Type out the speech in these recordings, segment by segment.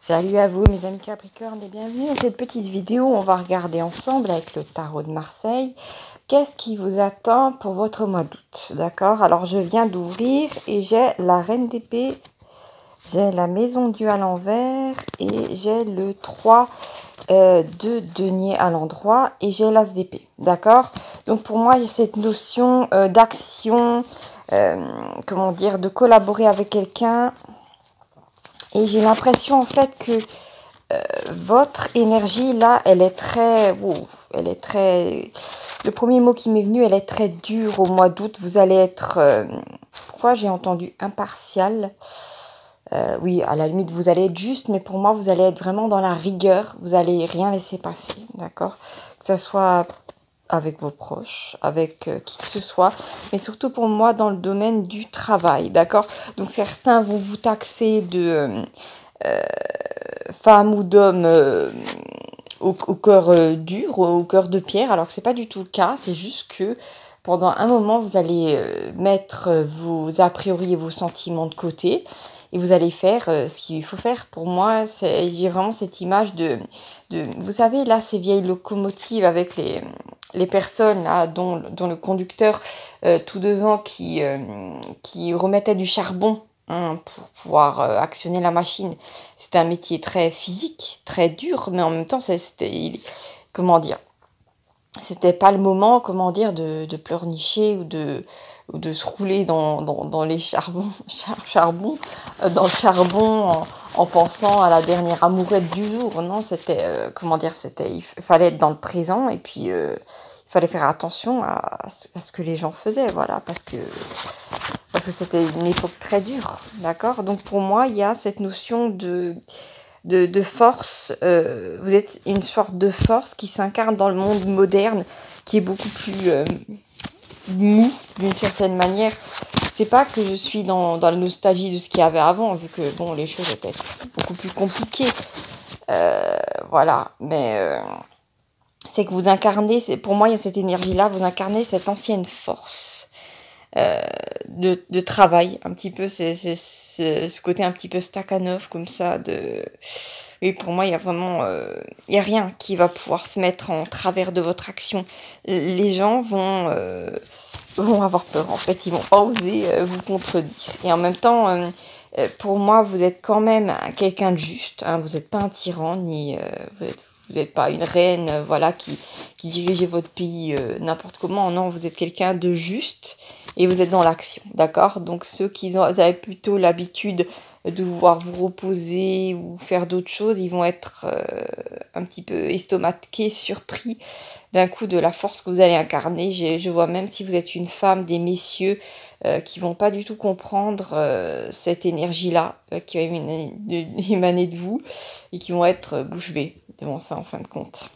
Salut à vous mes amis Capricorne et bienvenue dans cette petite vidéo. On va regarder ensemble avec le tarot de Marseille qu'est-ce qui vous attend pour votre mois d'août. D'accord, alors je viens d'ouvrir et j'ai la reine d'épée, j'ai la maison Dieu à l'envers et j'ai le 3 de denier à l'endroit et j'ai l'as d'épée. D'accord, donc pour moi il y a cette notion d'action, comment dire, de collaborer avec quelqu'un. Et j'ai l'impression en fait que votre énergie là, elle est très, wow, elle est très. Le premier mot qui m'est venu, elle est très dure au mois d'août. Vous allez être, pourquoi j'ai entendu impartial. Oui, à la limite, vous allez être juste, mais pour moi, vous allez être vraiment dans la rigueur. Vous allez rien laisser passer, d'accord? Que ce soit avec vos proches, avec qui que ce soit, mais surtout pour moi dans le domaine du travail, d'accord? Donc certains vont vous taxer de femme ou d'homme au cœur dur, au cœur de pierre, alors que c'est pas du tout le cas. C'est juste que pendant un moment, vous allez mettre vos a priori et vos sentiments de côté et vous allez faire ce qu'il faut faire. Pour moi, j'ai vraiment cette image de vous savez, là, ces vieilles locomotives avec les personnes là, dont le conducteur tout devant qui remettait du charbon, pour pouvoir actionner la machine. C'était un métier très physique, très dur, mais en même temps, comment dire, c'était pas le moment, comment dire, de pleurnicher ou de se rouler dans les charbons, dans le charbon en pensant à la dernière amourette du jour. Non, c'était, comment dire, il fallait être dans le présent et puis il fallait faire attention à ce que les gens faisaient, voilà, parce que c'était une époque très dure, d'accord? Donc pour moi, il y a cette notion de force, vous êtes une sorte de force qui s'incarne dans le monde moderne, qui est beaucoup plus mou d'une certaine manière. C'est pas que je suis dans la nostalgie de ce qu'il y avait avant, vu que bon, les choses étaient beaucoup plus compliquées, voilà, mais c'est que vous incarnez, pour moi il y a cette énergie-là, vous incarnez cette ancienne force. De travail, un petit peu, c'est ce côté un petit peu Stakhanov comme ça. Et pour moi, il y a vraiment, il y a rien qui va pouvoir se mettre en travers de votre action. Les gens vont avoir peur, en fait, ils vont pas oser vous contredire. Et en même temps, pour moi, vous êtes quand même quelqu'un de juste, hein, vous n'êtes pas un tyran, ni vous n'êtes pas une reine, voilà, qui dirigez votre pays n'importe comment. Non, vous êtes quelqu'un de juste et vous êtes dans l'action, d'accord? Donc ceux qui avaient plutôt l'habitude de voir vous reposer ou faire d'autres choses, ils vont être un petit peu estomaqués, surpris d'un coup de la force que vous allez incarner. Je vois même si vous êtes une femme, des messieurs qui vont pas du tout comprendre cette énergie-là qui va émaner de vous et qui vont être bouche bée devant ça en fin de compte.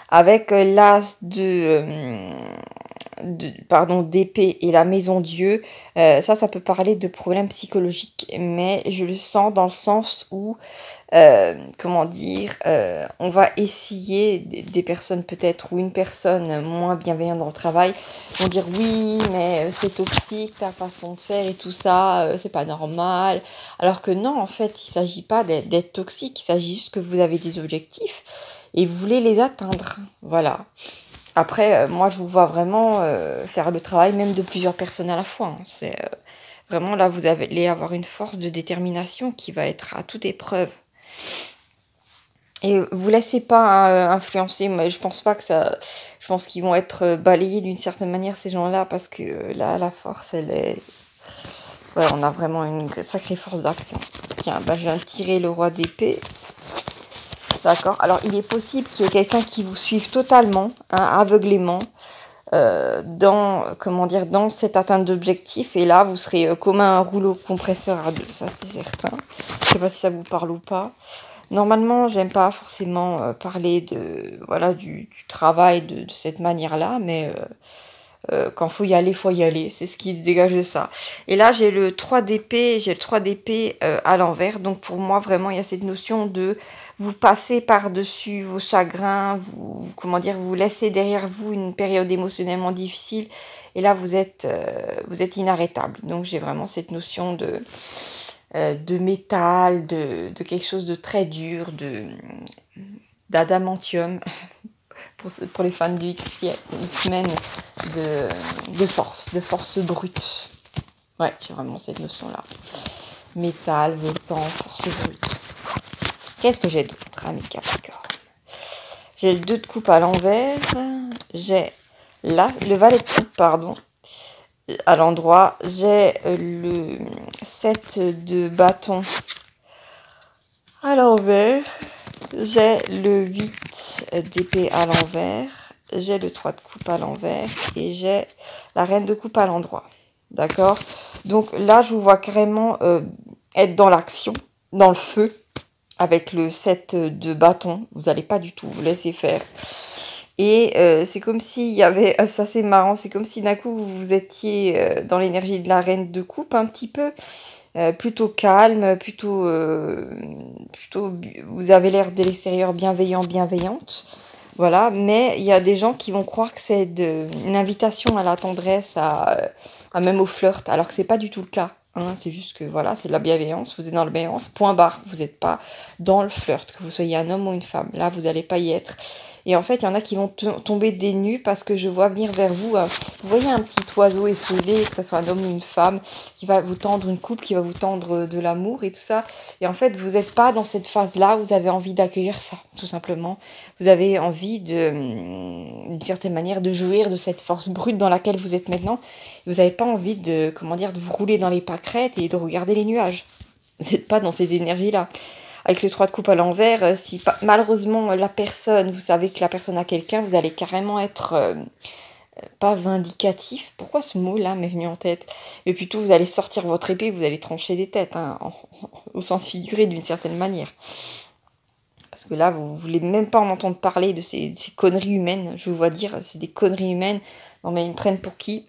Avec l'as d'épée et la maison Dieu, ça peut parler de problèmes psychologiques, mais je le sens dans le sens où, comment dire, on va essayer, des personnes peut-être, ou une personne moins bienveillante dans le travail, vont dire oui, mais c'est toxique ta façon de faire et tout ça, c'est pas normal. Alors que non, en fait, il s'agit pas d'être toxique, il s'agit juste que vous avez des objectifs et vous voulez les atteindre, voilà. Après, moi, je vous vois vraiment faire le travail même de plusieurs personnes à la fois, hein. C'est vraiment là, vous allez avoir une force de détermination qui va être à toute épreuve. Et vous laissez pas influencer, mais je pense pas que ça. Je pense qu'ils vont être balayés d'une certaine manière, ces gens-là, parce que là, la force, elle est. Ouais, on a vraiment une sacrée force d'action. Tiens, je viens de tirer le roi d'épée. D'accord. Alors, il est possible qu'il y ait quelqu'un qui vous suive totalement, hein, aveuglément, dans cette atteinte d'objectif. Et là, vous serez comme un rouleau compresseur à deux, ça c'est certain. Je sais pas si ça vous parle ou pas. Normalement, j'aime pas forcément parler du travail de cette manière-là, mais quand faut y aller. C'est ce qui se dégage de ça. Et là, j'ai le 3 d'épée, à l'envers. Donc pour moi, vraiment, il y a cette notion de vous passer par-dessus vos chagrins, vous laissez derrière vous une période émotionnellement difficile. Et là, vous êtes inarrêtable. Donc j'ai vraiment cette notion de métal, de quelque chose de très dur, d'adamantium, pour les fans du X-Men, de force brute. Ouais, j'ai vraiment cette notion-là. Métal, volcan, force brute. Qu'est-ce que j'ai d'autre, amis Capricorne? J'ai le 2 de coupe à l'envers. J'ai le valet de coupe, pardon, à l'endroit. J'ai le 7 de bâton à l'envers. J'ai le 8 d'épée à l'envers. J'ai le 3 de coupe à l'envers. Et j'ai la reine de coupe à l'endroit. D'accord? Donc là, je vous vois carrément être dans l'action, dans le feu, avec le 7 de bâton. Vous n'allez pas du tout vous laisser faire. Et c'est comme s'il y avait... Ça, c'est marrant. C'est comme si d'un coup, vous étiez dans l'énergie de la reine de coupe, un petit peu. Plutôt calme, plutôt... Vous avez l'air de l'extérieur bienveillante. Voilà. Mais il y a des gens qui vont croire que c'est une invitation à la tendresse, même au flirt. Alors que c'est pas du tout le cas. Hein, c'est juste que voilà, c'est de la bienveillance, vous êtes dans la bienveillance, point barre, vous n'êtes pas dans le flirt, que vous soyez un homme ou une femme, là vous n'allez pas y être. Et en fait, il y en a qui vont tomber des nues parce que je vois venir vers vous, vous voyez un petit oiseau esselé, que ce soit un homme ou une femme, qui va vous tendre une coupe, qui va vous tendre de l'amour et tout ça. Et en fait, vous n'êtes pas dans cette phase-là, vous avez envie d'accueillir ça, tout simplement. Vous avez envie d'une certaine manière de jouir de cette force brute dans laquelle vous êtes maintenant. Vous n'avez pas envie de vous rouler dans les pâquerettes et de regarder les nuages. Vous n'êtes pas dans ces énergies-là. Avec le 3 de coupe à l'envers, si malheureusement la personne, vous savez que la personne a quelqu'un, vous allez carrément être pas vindicatif. Pourquoi ce mot-là m'est venu en tête? Mais plutôt vous allez sortir votre épée, vous allez trancher des têtes, hein, au sens figuré d'une certaine manière. Parce que là, vous voulez même pas en entendre parler de ces conneries humaines. Je vous vois dire, c'est des conneries humaines. Non mais ils me prennent pour qui?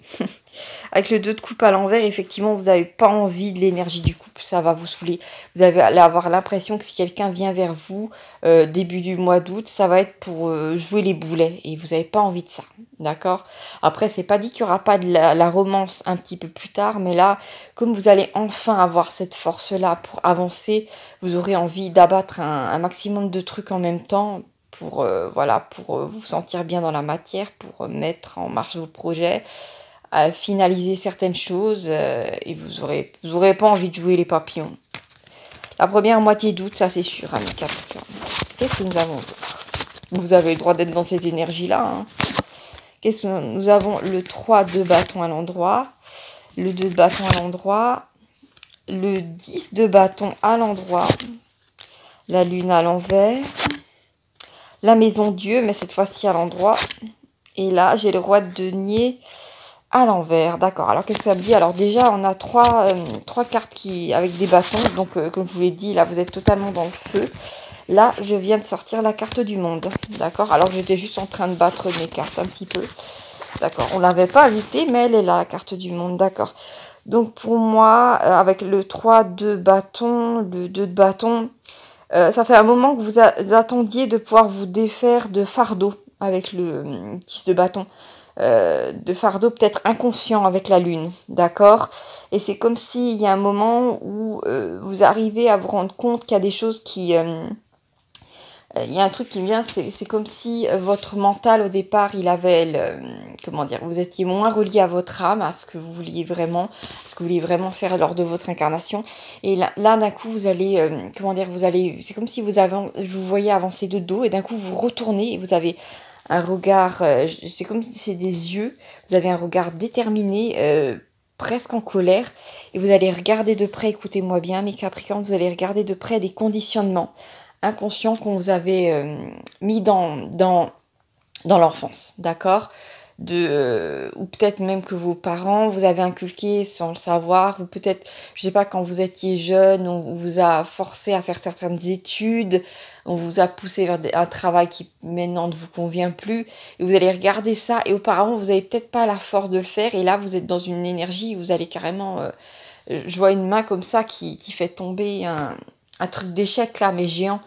Avec le 2 de coupe à l'envers, effectivement, vous n'avez pas envie de l'énergie du couple, ça va vous saouler. Vous allez avoir l'impression que si quelqu'un vient vers vous début du mois d'août, ça va être pour jouer les boulets et vous n'avez pas envie de ça, d'accord? Après, c'est pas dit qu'il n'y aura pas de la romance un petit peu plus tard, mais là, comme vous allez enfin avoir cette force-là pour avancer, vous aurez envie d'abattre un maximum de trucs en même temps pour vous sentir bien dans la matière, pour mettre en marche vos projets, à finaliser certaines choses et vous aurez pas envie de jouer les papillons. La première moitié d'août, ça c'est sûr, amis Capricorne. Qu'est-ce que nous avons d'autre? Vous avez le droit d'être dans cette énergie-là. Hein. Qu'est-ce que nous avons? Le 3 de bâton à l'endroit, le 2 de bâton à l'endroit, le 10 de bâton à l'endroit, la lune à l'envers, la maison Dieu, mais cette fois-ci à l'endroit. Et là, j'ai le roi de denier à l'envers. D'accord. Alors, qu'est-ce que ça me dit? Alors, déjà, on a trois cartes avec des bâtons. Donc, comme je vous l'ai dit, là, vous êtes totalement dans le feu. Là, je viens de sortir la carte du monde. D'accord. Alors, j'étais juste en train de battre mes cartes un petit peu. D'accord. On ne l'avait pas invitée, mais elle est là, la carte du monde. D'accord. Donc, pour moi, avec le 3 de bâton, le 2 de bâton, ça fait un moment que vous attendiez de pouvoir vous défaire de fardeau avec le 10 de bâton. De fardeau peut-être inconscient avec la lune, d'accord? Et c'est comme s'il y a un moment où vous arrivez à vous rendre compte qu'il y a des choses qui... il y a un truc qui me vient, c'est comme si votre mental au départ, il avait comment dire, vous étiez moins relié à votre âme, à ce que vous vouliez vraiment, faire lors de votre incarnation. Et là d'un coup, vous allez, c'est comme si je vous voyais avancer de dos et d'un coup vous retournez et vous avez un regard, c'est comme si c'est des yeux, vous avez un regard déterminé, presque en colère, et vous allez regarder de près, écoutez-moi bien mes Capricornes, vous allez regarder de près des conditionnements inconscients qu'on vous avait mis dans l'enfance, d'accord? Ou peut-être même que vos parents vous avez inculqué sans le savoir, ou peut-être, je sais pas, quand vous étiez jeune, on vous a forcé à faire certaines études, on vous a poussé vers un travail qui maintenant ne vous convient plus, et vous allez regarder ça, et auparavant vous avez peut-être pas la force de le faire, et là vous êtes dans une énergie où vous allez carrément, je vois une main comme ça qui fait tomber un truc d'échec là, mais géant,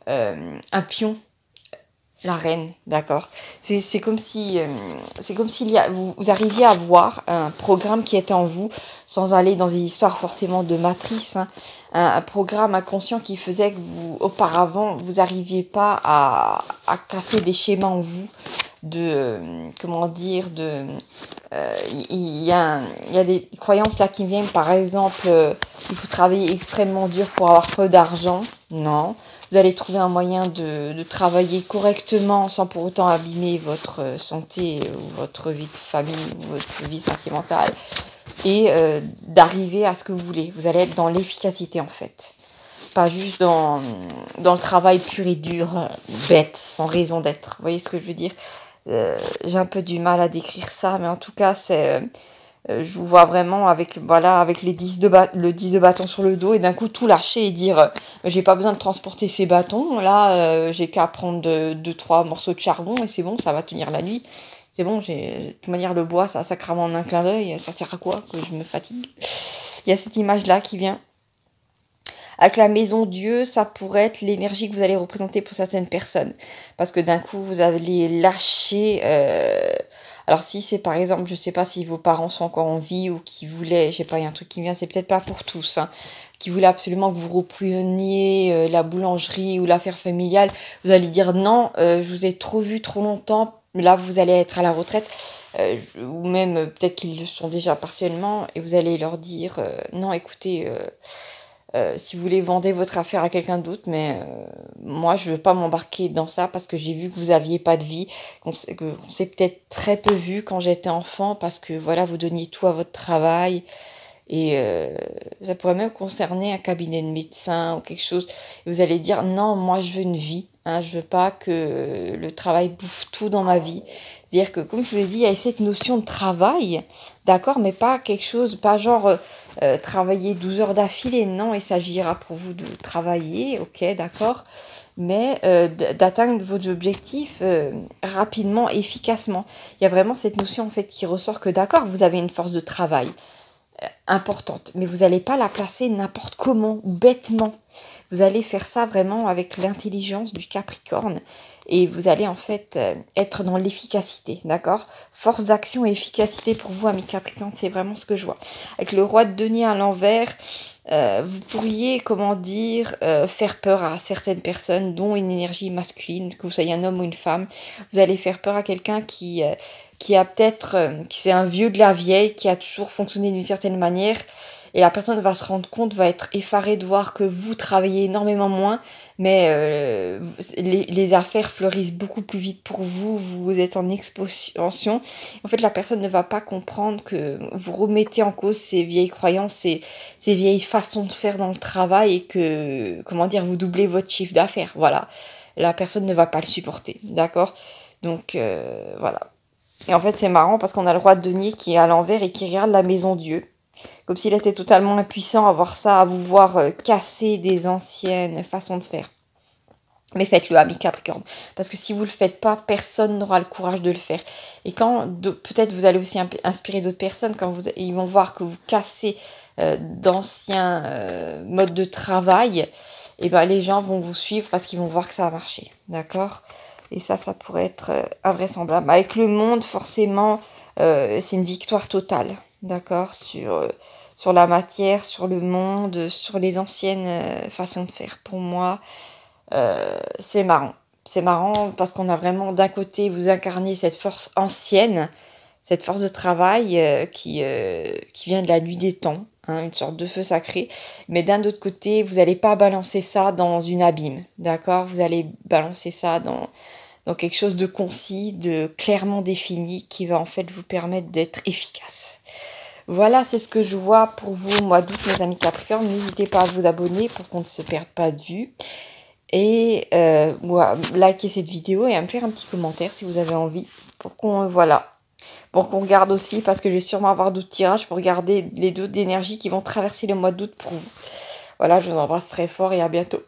un pion, La reine, d'accord. C'est comme si, vous arriviez à voir un programme qui était en vous, sans aller dans des histoires forcément de matrice, hein, un programme inconscient qui faisait que vous, auparavant, vous n'arriviez pas à casser des schémas en vous de, comment dire, il y a des croyances là qui viennent, par exemple, il faut travailler extrêmement dur pour avoir peu d'argent. Non. Vous allez trouver un moyen de travailler correctement sans pour autant abîmer votre santé ou votre vie de famille ou votre vie sentimentale et d'arriver à ce que vous voulez. Vous allez être dans l'efficacité en fait. Pas juste dans le travail pur et dur, bête, sans raison d'être. Vous voyez ce que je veux dire? J'ai un peu du mal à décrire ça, mais en tout cas, je vous vois vraiment avec, voilà, avec le 10 de bâton sur le dos et d'un coup tout lâcher et dire j'ai pas besoin de transporter ces bâtons, là j'ai qu'à prendre 2-3 morceaux de charbon et c'est bon, ça va tenir la nuit. C'est bon, de toute manière le bois ça crame en un clin d'œil, ça sert à quoi que je me fatigue? Il y a cette image-là qui vient. Avec la maison Dieu, ça pourrait être l'énergie que vous allez représenter pour certaines personnes. Parce que d'un coup, vous allez lâcher... Alors si c'est par exemple, je sais pas si vos parents sont encore en vie ou qui voulaient, je sais pas, il y a un truc qui vient, c'est peut-être pas pour tous, hein, qui voulaient absolument que vous repreniez la boulangerie ou l'affaire familiale, vous allez dire non, je vous ai trop vu trop longtemps, là vous allez être à la retraite, ou même peut-être qu'ils le sont déjà partiellement, et vous allez leur dire non écoutez... si vous voulez, vendez votre affaire à quelqu'un d'autre, mais moi, je ne veux pas m'embarquer dans ça parce que j'ai vu que vous n'aviez pas de vie, qu'on s'est peut-être très peu vu quand j'étais enfant parce que voilà, vous donniez tout à votre travail. Et ça pourrait même concerner un cabinet de médecin ou quelque chose. Et vous allez dire, non, moi, je veux une vie. Hein, je veux pas que le travail bouffe tout dans ma vie. C'est-à-dire que, comme je vous l'ai dit, il y a cette notion de travail, d'accord, mais pas quelque chose, pas genre travailler 12 heures d'affilée. Non, il s'agira pour vous de travailler, ok, d'accord, mais d'atteindre vos objectifs rapidement, efficacement. Il y a vraiment cette notion, en fait, qui ressort que, d'accord, vous avez une force de travail importante, mais vous n'allez pas la placer n'importe comment, bêtement. Vous allez faire ça vraiment avec l'intelligence du Capricorne et vous allez en fait être dans l'efficacité, d'accord? Force d'action et efficacité pour vous, amis Capricorne, c'est vraiment ce que je vois. Avec le roi de denier à l'envers, vous pourriez, comment dire, faire peur à certaines personnes, dont une énergie masculine, que vous soyez un homme ou une femme. Vous allez faire peur à quelqu'un qui a peut-être, qui c'est un vieux de la vieille, qui a toujours fonctionné d'une certaine manière, et la personne va se rendre compte, va être effarée de voir que vous travaillez énormément moins, mais les affaires fleurissent beaucoup plus vite pour vous, vous êtes en expansion. En fait, la personne ne va pas comprendre que vous remettez en cause ces vieilles croyances, ces vieilles façons de faire dans le travail et que, comment dire, vous doublez votre chiffre d'affaires. Voilà. La personne ne va pas le supporter, d'accord? Donc, voilà. Et en fait, c'est marrant parce qu'on a le roi de denier qui est à l'envers et qui regarde la maison Dieu. Comme s'il était totalement impuissant à voir ça, à vous voir casser des anciennes façons de faire. Mais faites-le, ami Capricorne. Parce que si vous ne le faites pas, personne n'aura le courage de le faire. Et quand peut-être vous allez aussi inspirer d'autres personnes, quand ils vont voir que vous cassez d'anciens modes de travail, et ben les gens vont vous suivre parce qu'ils vont voir que ça a marché. D'accord? Et ça pourrait être invraisemblable. Avec le monde, forcément, c'est une victoire totale. D'accord? Sur la matière, sur le monde, sur les anciennes façons de faire. Pour moi, c'est marrant. C'est marrant parce qu'on a vraiment, d'un côté, vous incarnez cette force ancienne, cette force de travail qui vient de la nuit des temps, hein, une sorte de feu sacré. Mais d'un autre côté, vous n'allez pas balancer ça dans une abîme, d'accord? Vous allez balancer ça dans quelque chose de concis, de clairement défini, qui va en fait vous permettre d'être efficace. Voilà, c'est ce que je vois pour vous, mois d'août, mes amis Capricorne. N'hésitez pas à vous abonner pour qu'on ne se perde pas de vue. Et liker cette vidéo et à me faire un petit commentaire si vous avez envie pour qu'on pour qu'on regarde aussi, parce que je vais sûrement avoir d'autres tirages pour regarder les autres énergies qui vont traverser le mois d'août pour vous. Voilà, je vous embrasse très fort et à bientôt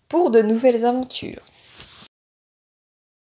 pour de nouvelles aventures.